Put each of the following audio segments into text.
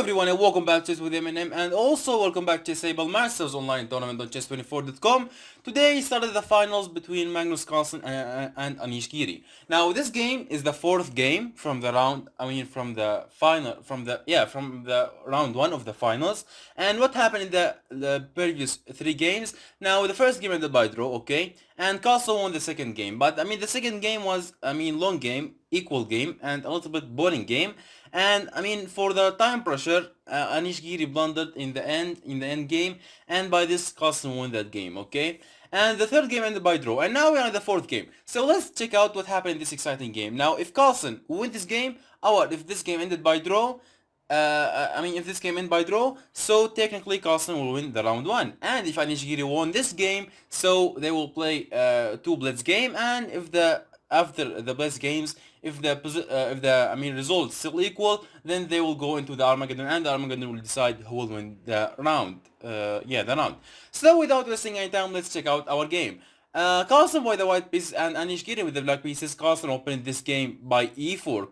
everyone and welcome back to Chess with MNM and also welcome back to Chessable Masters online tournament on chess24.com. Today started the finals between Magnus Carlsen and Anish Giri. Now this game is the fourth game from the round, from the final, from the round one of the finals. And what happened in the previous three games? Now the first game ended by draw, okay? And Carlsen won the second game. But the second game was, long game, equal game and a little bit boring game. And for the time pressure, Anish Giri blundered in the end game, and by this Carlsen won that game, okay? And the third game ended by draw, and now we are in the fourth game. So let's check out what happened in this exciting game. Now, if Carlsen win this game, if this game ended by draw, if this game ended by draw, so technically Carlsen will win the round one. And if Anish Giri won this game, so they will play two blitz game, and if after the blitz games, if the results still equal, then they will go into the Armageddon, and the Armageddon will decide who will win the round. The round. So without wasting any time, let's check out our game. Carlsen by the white pieces and Anish Giri with the black pieces. Carlsen opened this game by e4,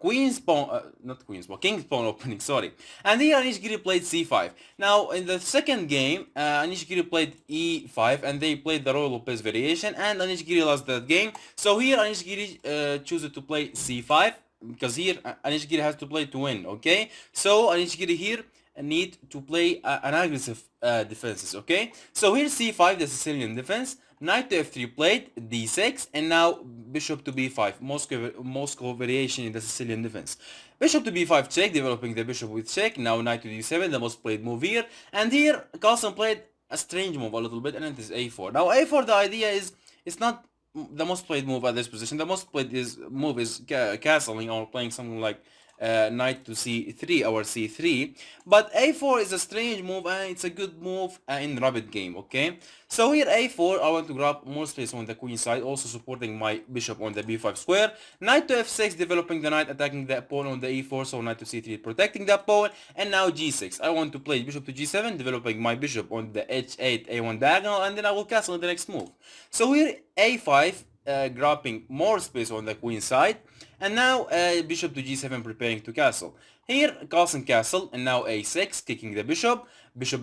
king pawn opening, sorry. And here Anish Giri played c5. Now in the second game, Anish Giri played e5 and they played the Royal Lopez variation, and Anish Giri lost that game. So here Anish Giri chooses to play c5 because here Anish Giri has to play to win, okay? So Anish Giri here need to play an aggressive defenses, okay? So here c5, the Sicilian defense. Knight to f3 played, d6, and now bishop to b5, Moscow variation in the Sicilian defense. Bishop to b5 check, developing the bishop with check. Now knight to d7, the most played move here. And here Carlsen played a strange move a little bit, and it is a4. Now a4, the idea is, it's not the most played move at this position. The most played move is castling or playing something like knight to c3 or c3, but a4 is a strange move and it's a good move in rapid game, okay? So here a4, I want to grab more space on the queen side, also supporting my bishop on the b5 square. Knight to f6, developing the knight, attacking the pawn on the e4, so knight to c3, protecting the pawn. And now g6, I want to play bishop to g7, developing my bishop on the h8, a1 diagonal, and then I will castle in the next move. So here a5, grabbing more space on the queen side, and now bishop to g7, preparing to castle. Here Carlsen castle, and now a6, kicking the bishop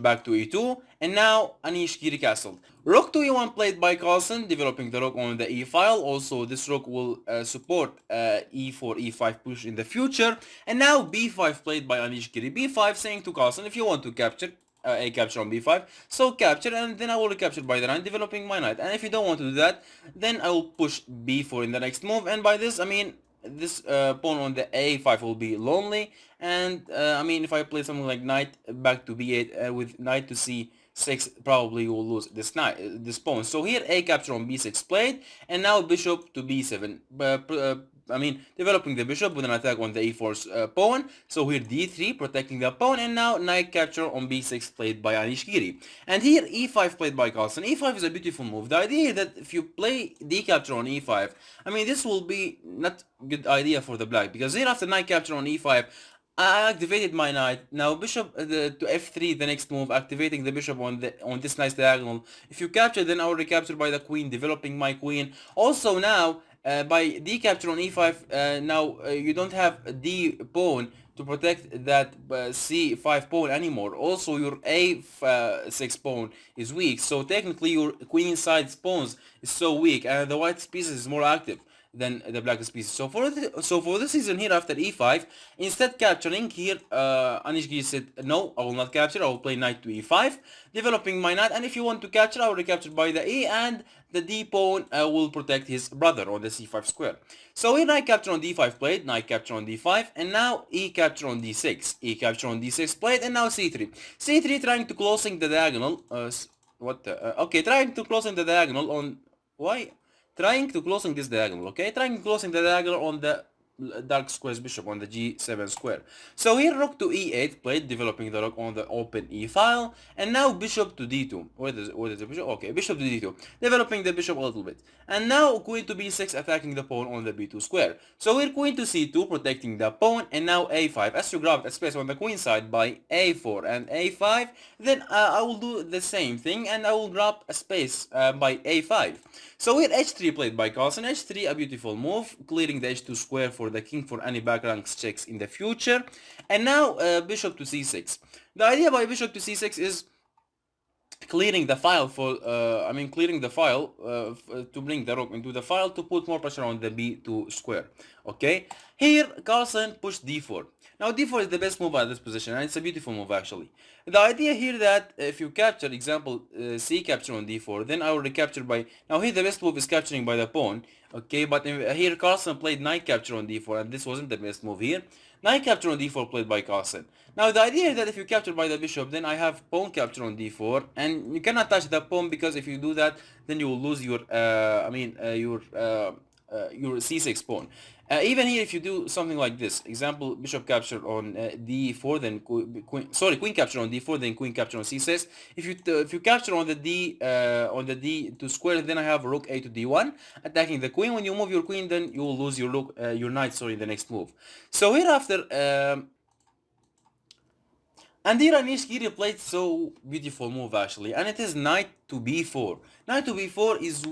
back to e2, and now Anish Giri castled. Rook to e1 played by Carlsen, developing the rook on the e file. Also this rook will support e4 e5 push in the future. And now b5 played by Anish Giri. b5 saying to Carlsen, if you want to capture a capture on b5, so capture, and then I will recapture by the knight, developing my knight. And if you don't want to do that, then I will push b4 in the next move, and by this this pawn on the a5 will be lonely. And if I play something like knight back to b8 with knight to c6, probably you will lose this pawn. So here a capture on b6 played, and now bishop to b7, developing the bishop with an attack on the e4 pawn. So here d3, protecting the pawn, and now knight capture on b6 played by Anish Giri. And here e5 played by Carlsen. e5 is a beautiful move. The idea is that if you play d capture on e5, this will be not good idea for the black, because here after knight capture on e5, I activated my knight. Now bishop to f3, the next move, activating the bishop on this nice diagonal. If you capture, then I will recapture by the queen, developing my queen. Also now, by d capture on e5, you don't have d pawn to protect that c5 pawn anymore. Also your a6 pawn is weak, so technically your queen side pawns is so weak, and the white pieces is more active than the black pieces. So for this season here, after e5, instead capturing here, Anish Giri said, no, I will not capture, I will play knight to e5, developing my knight. And if you want to capture, I will recapture by the e, and the d pawn will protect his brother on the c5 square. So here knight capture on d5 played, knight capture on d5, and now e capture on d6, e capture on d6 played, and now c3 trying to closing the diagonal. Trying to closing the diagonal on trying to closing this diagonal, okay? Trying to closing the diagonal on the dark square's bishop on the g7 square. So here rook to e8 played, developing the rook on the open e file, and now bishop to d2. What is the bishop? Okay, bishop to d2, developing the bishop a little bit. And now queen to b6, attacking the pawn on the b2 square. So here queen to c2, protecting the pawn, and now a5. As you grab a space on the queen side by a4 and a5, then I will do the same thing, and I will grab a space by a5. So here h3 played by Carlsen. h3, a beautiful move, clearing the h2 square for for the king for any back ranks checks in the future. And now bishop to c6. The idea by bishop to c6 is clearing the file for clearing the file to bring the rook into the file to put more pressure on the b2 square. Okay, here Carlsen pushed d4. Now d4 is the best move at this position, and it's a beautiful move actually. The idea here that if you capture, example c capture on d4, then I will recapture by, now here the best move is capturing by the pawn. Okay, but here Carlsen played knight capture on d4, and this wasn't the best move here. Knight capture on d4 played by Carlsen. Now the idea is that if you capture by the bishop, then I have pawn capture on d4, and you cannot touch the pawn, because if you do that, then you will lose your c6 pawn. Even here, if you do something like this, example bishop capture on d4, then queen capture on d4, then queen capture on c6. If you capture on the d to square, then I have rook a to d1, attacking the queen. When you move your queen, then you will lose your your knight. Sorry, in the next move. So hereafter. And here Anish Giri played so beautiful move actually, and it is knight to b4. Knight to b4 is,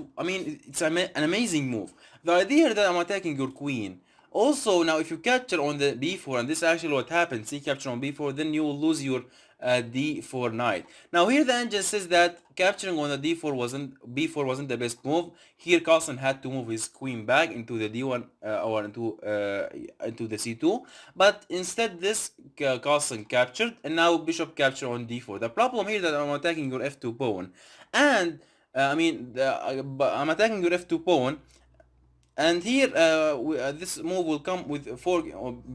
it's an amazing move. The idea that I'm attacking your queen. Also, now if you capture on the b4, and this is actually what happened, c capture on b4, then you will lose your d4 knight. Now here the engine says that capturing on the b4 wasn't the best move. Here Carlsen had to move his queen back into the d1 or into the c2, but instead this Carlsen captured, and now bishop capture on d4. The problem here that I'm attacking your f2 pawn, and I'm attacking your f2 pawn. And here this move will come with 4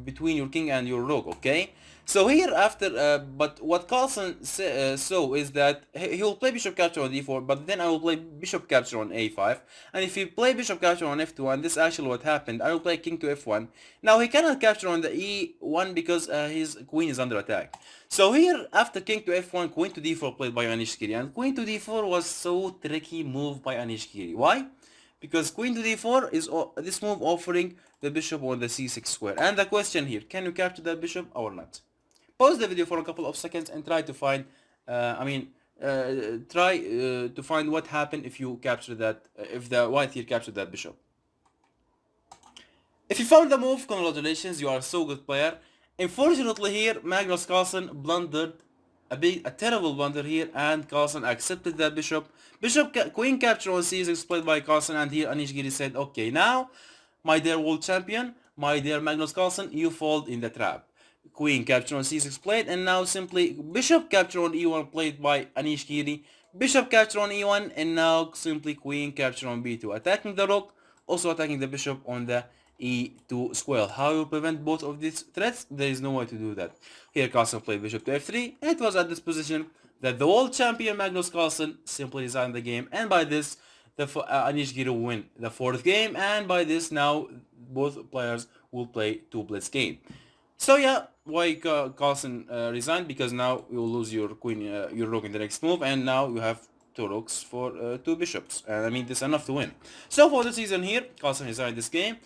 between your king and your rook. Okay, so here after but what Carlsen saw is that he will play bishop capture on d4, but then I will play bishop capture on a5, and if he play bishop capture on f2, and this is actually what happened, I will play king to f1. Now he cannot capture on the e1 because his queen is under attack. So here after king to f1, queen to d4 played by Anish Giri, and queen to d4 was so tricky move by Anish Giri. Why? Because queen to d4 is this move offering the bishop on the c6 square. And the question here, can you capture that bishop or not? Pause the video for a couple of seconds and try to find, to find what happened if you capture that, if the white here captured that bishop. If you found the move, congratulations, you are a so good player. Unfortunately here, Magnus Carlsen blundered a terrible blunder here, and Carlsen accepted that bishop. Queen capture on c6 played by Carlsen, and here Anish Giri said, okay, now, my dear world champion, my dear Magnus Carlsen, you fall in the trap. Queen capture on c6 played, and now simply bishop capture on e1 played by Anish Giri. Bishop capture on e1, and now simply queen capture on b2, attacking the rook, also attacking the bishop on the e2 square. How you prevent both of these threats? There is no way to do that. Here Carlsen played bishop to f3, and it was at this position that the world champion Magnus Carlsen simply resigned the game, and by this Anish Giri win the 4th game, and by this now both players will play 2 blitz game. So yeah, why Carlsen resigned? Because now you will lose your queen, your rook in the next move, and now you have 2 rooks for 2 bishops, and this is enough to win. So for the season here, Carlsen resigned this game.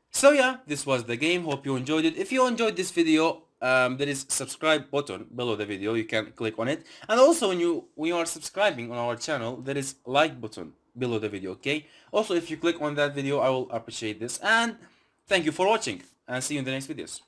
So yeah, this was the game. Hope you enjoyed it. If you enjoyed this video, there is subscribe button below the video. You can click on it, and also when you are subscribing on our channel, there is like button below the video. Okay, also if you click on that video, I will appreciate this, and thank you for watching, and see you in the next videos.